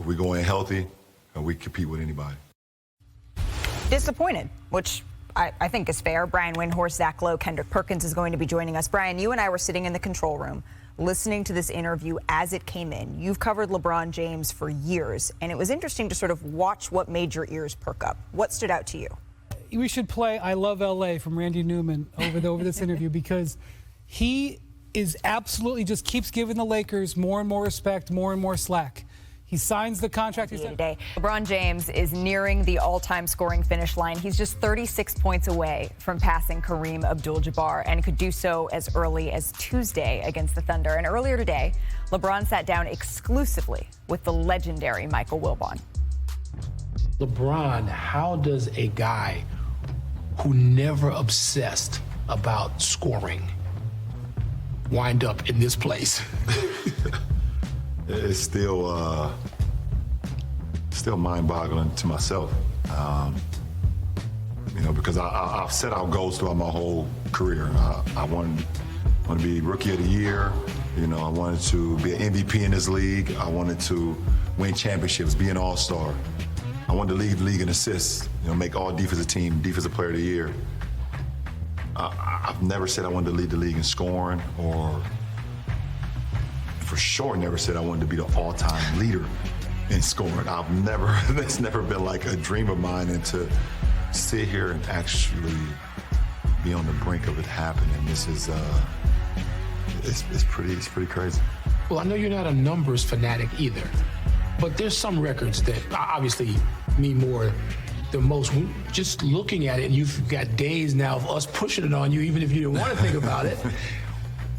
we go in healthy, and we compete with anybody. Disappointed, which I think is fair. Brian Windhorst, Zach Lowe, Kendrick Perkins is going to be joining us. Brian, you and I were sitting in the control room listening to this interview as it came in. You've covered LeBron James for years, and it was interesting to sort of watch what made your ears perk up. What stood out to you? We should play I Love L.A. from Randy Newman over this interview, because he is absolutely just keeps giving the Lakers more and more respect, more and more slack. He signs the contract. Today, LeBron James is nearing the all-time scoring finish line. He's just 36 points away from passing KAREEM ABDUL-JABBAR, and could do so as early as Tuesday against the Thunder. And earlier today, LeBron sat down exclusively with the legendary Michael Wilbon. LeBron, how does a guy who never obsessed about scoring wind up in this place? It's still mind-boggling to myself, you know, because I've set out goals throughout my whole career. I want to be Rookie of the Year. You know, I wanted to be an MVP in this league. I wanted to win championships, be an All-Star. I wanted to lead the league in assists. You know, make all defensive team Defensive Player of the Year. I've never said I wanted to lead the league in scoring, or for sure never said I wanted to be the all-time leader in scoring. That's never been like a dream of mine, and to sit here and actually be on the brink of it happening, this is it's pretty crazy. Well, I know you're not a numbers fanatic either, but there's some records that obviously mean more than most. Just looking at it, and you've got days now of us pushing it on you, even if you didn't want to think about it.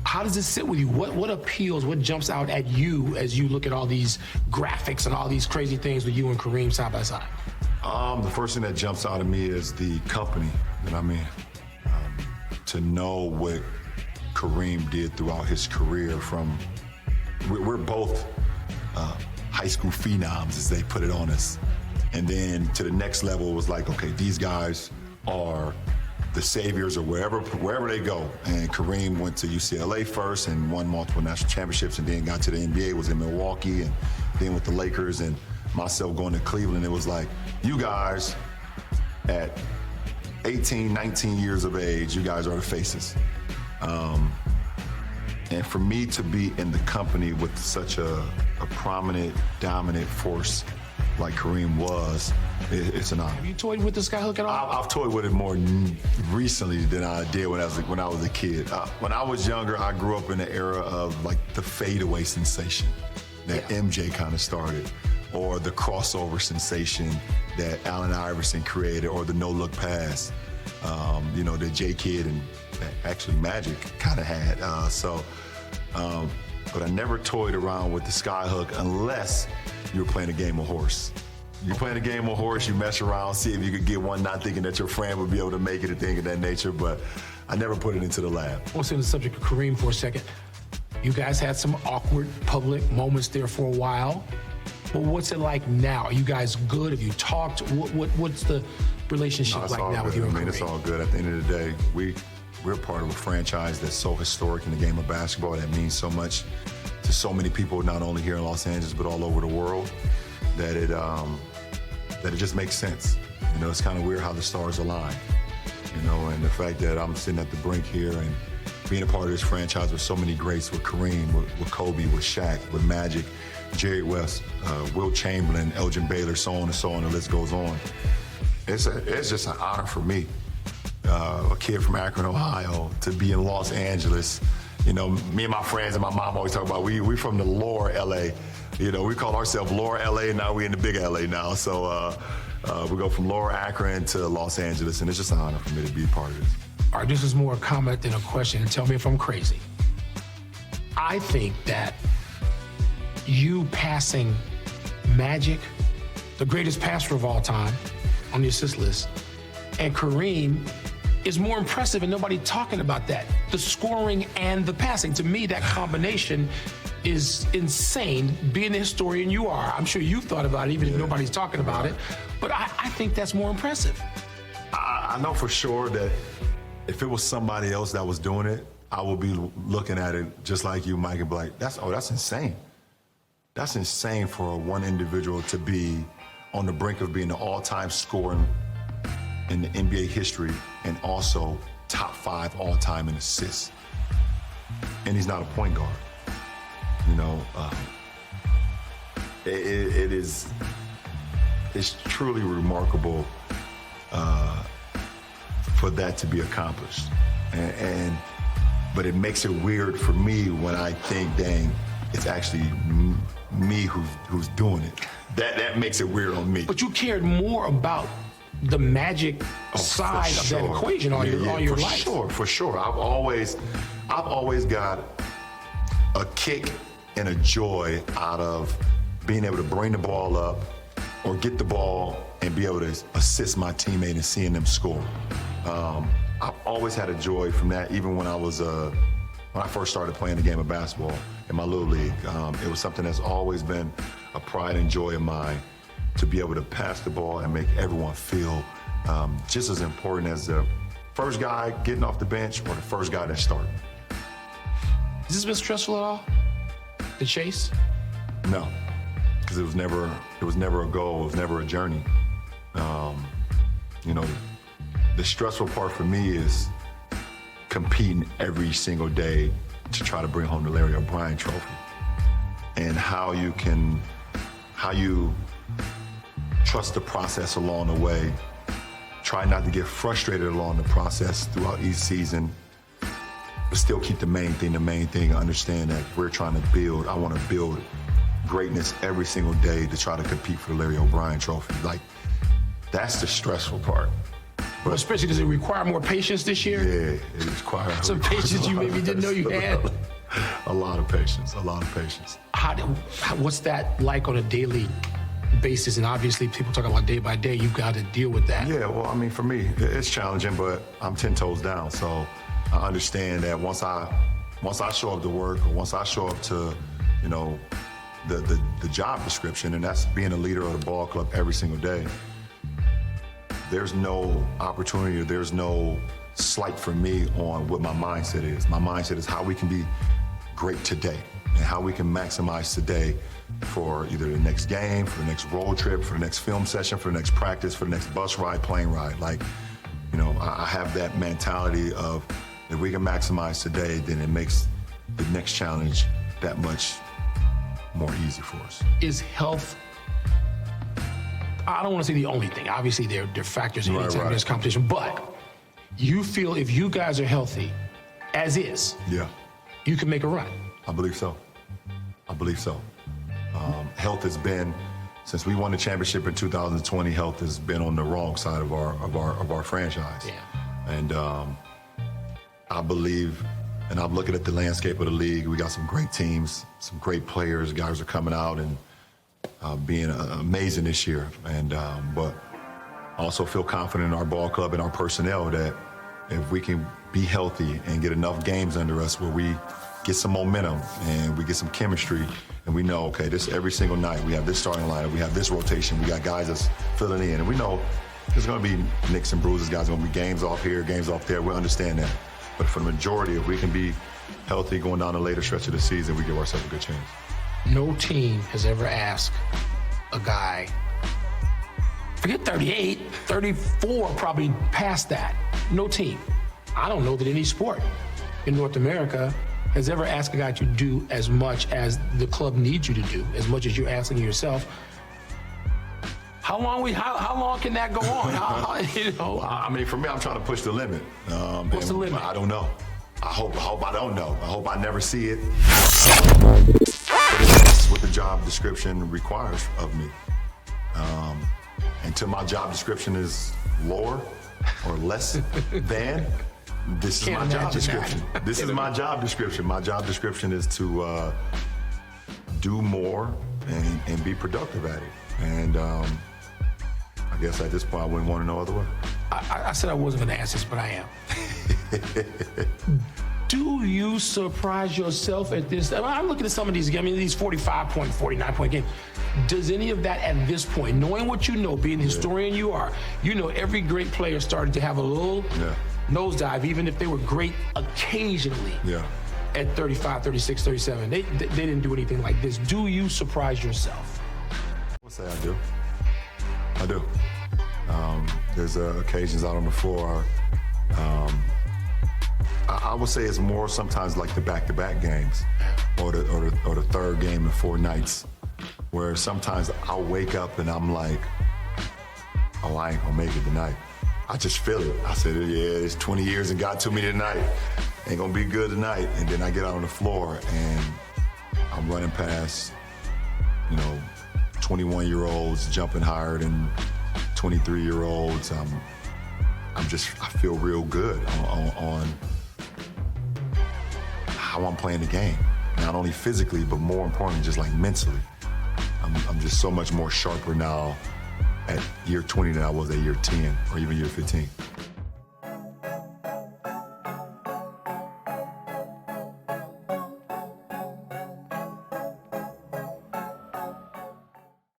How does this sit with you? What appeals, what jumps out at you as you look at all these graphics and all these crazy things with you and Kareem side by side? The first thing that jumps out at me is the company that I'm in. To know what Kareem did throughout his career, we're both high school phenoms, as they put it on us. And then to the next level, it was like, okay, these guys are the saviors or wherever they go. And Kareem went to UCLA first and won multiple national championships, and then got to the NBA, was in Milwaukee, and then with the Lakers, and myself going to Cleveland. It was like, you guys at 18, 19 years of age, you guys are the faces. And for me to be in the company with such a prominent, dominant force like Kareem was, it's an honor. Have you toyed with the skyhook at all? I've toyed with it more recently than I did when I was a kid. When I was younger, I grew up in the era of like the fadeaway sensation that MJ kind of started, or the crossover sensation that Allen Iverson created, or the no-look pass, you know, that J-Kidd and actually Magic kind of had. But I never toyed around with the skyhook unless you were playing a game of horse. You're playing a game of horse, you mess around, see if you could get one, not thinking that your friend would be able to make it, a thing of that nature, but I never put it into the lab. I want to stay on the subject of Kareem for a second. You guys had some awkward public moments there for a while, but what's it like now? Are you guys good? Have you talked? What's the relationship like now with you and Kareem? I mean, it's all good. At the end of the day, we're part of a franchise that's so historic in the game of basketball, that means so much to so many people, not only here in Los Angeles, but all over the world, that it just makes sense. You know, it's kind of weird how the stars align, you know, and the fact that I'm sitting at the brink here and being a part of this franchise with so many greats, with Kareem, with Kobe, with Shaq, with Magic, Jerry West, Wilt Chamberlain, Elgin Baylor, so on and so on, the list goes on. It's just an honor for me, a kid from Akron, Ohio, to be in Los Angeles. You know, me and my friends and my mom always talk about, we from the lower LA. You know, we call ourselves lower LA, now we in the big LA now. So we go from lower Akron to Los Angeles, and it's just an honor for me to be a part of this. All right, this is more a comment than a question, and tell me if I'm crazy. I think that you passing Magic, the greatest passer of all time, on the assist list, and Kareem is more impressive, and nobody talking about that. The scoring and the passing. To me, that combination is insane. Being the historian you are, I'm sure you've thought about it, even if nobody's talking about it. But I think that's more impressive. I know for sure that if it was somebody else that was doing it, I would be looking at it just like you, Mike, and be like, that's insane. That's insane for one individual to be on the brink of being the all-time scorer in the NBA history and also top 5 all-time in assists. And he's not a point guard. You know, it's truly remarkable for that to be accomplished. But it makes it weird for me when I think, dang, it's actually me who's doing it. That makes it weird on me. But you cared more about the magic side of that equation all your life. For sure. I've always got a kick and a joy out of being able to bring the ball up or get the ball and be able to assist my teammate and seeing them score. I've always had a joy from that, even when I first started playing the game of basketball in my little league. It was something that's always been a pride and joy of mine, to be able to pass the ball and make everyone feel just as important as the first guy getting off the bench or the first guy that's starting. Has this been stressful at all, the chase? No, because it was never a goal, it was never a journey. You know, the stressful part for me is competing every single day to try to bring home the Larry O'Brien trophy. And how you trust the process along the way, try not to get frustrated along the process throughout each season, but still keep the main thing, understand that we're trying to build, I want to build greatness every single day to try to compete for the Larry O'Brien trophy. Like, that's the stressful part. Well, especially, does it require more patience this year? Yeah, it requires some patience you maybe didn't know you had. A lot of patience. What's that like on a daily basis? And obviously, people talk about day by day. You've got to deal with that. Yeah, well, I mean, for me, it's challenging, but I'm 10 toes down. So I understand that once I show up to work, or once I show up to, you know, the job description, and that's being a leader of the ball club every single day, there's no opportunity, or there's no slight for me on what my mindset is. My mindset is how we can be great today and how we can maximize today for either the next game, for the next road trip, for the next film session, for the next practice, for the next bus ride, plane ride. Like, you know, I have that mentality of if we can maximize today, then it makes the next challenge that much more easy for us. Is health, I don't want to say the only thing. Obviously, there are factors in anytime there's competition, but you feel if you guys are healthy, as is, you can make a run. I believe so. Health has been, since we won the championship in 2020, health has been on the wrong side of our franchise. Yeah. And I believe, and I'm looking at the landscape of the league. We got some great teams, some great players. Guys are coming out and being amazing this year. And but I also feel confident in our ball club and our personnel that if we can be healthy and get enough games under us where we get some momentum and we get some chemistry, and we know, okay, this every single night we have this starting lineup, we have this rotation, we got guys that's filling in, and we know there's going to be nicks and bruises, guys, going to be games off here, games off there. We understand that. But for the majority, if we can be healthy going down the later stretch of the season, we give ourselves a good chance. No team has ever asked a guy, forget 38, 34, probably past that. No team. I don't know that any sport in North America has ever asked a guy to do as much as the club needs you to do, as much as you're asking yourself. How long can that go on? You know? I mean, for me, I'm trying to push the limit. What's the limit? I don't know. I hope I don't know. I hope I never see it. That's what the job description requires of me. Until my job description is lower or less than, this is my job description. This is my job description. My job description is to do more and be productive at it. And I guess at this point, I wouldn't want to know other way. I said I wasn't going to ask this, but I am. Do you surprise yourself at this? I'm looking at some of these games, these 45-point, 49-point games. Does any of that at this point, knowing what you know, being the historian you are, you know every great player started to have a little nosedive, even if they were great occasionally. Yeah. at 35, 36, 37. They didn't do anything like this. Do you surprise yourself? I would say I do. I do. There's occasions out on the floor. I would say it's more sometimes like the back-to-back games or the third game in 4 nights, where sometimes I'll wake up and I'm like, oh, I ain't gonna make it tonight. I just feel it. I said, yeah, it's 20 years and got to me tonight. Ain't gonna be good tonight. And then I get out on the floor and I'm running past, 21-year-olds jumping higher than 23-year-olds. I feel real good on how I'm playing the game. Not only physically, but more importantly, just like mentally. I'm just so much more sharper now at year 20 than I was at year 10 or even year 15.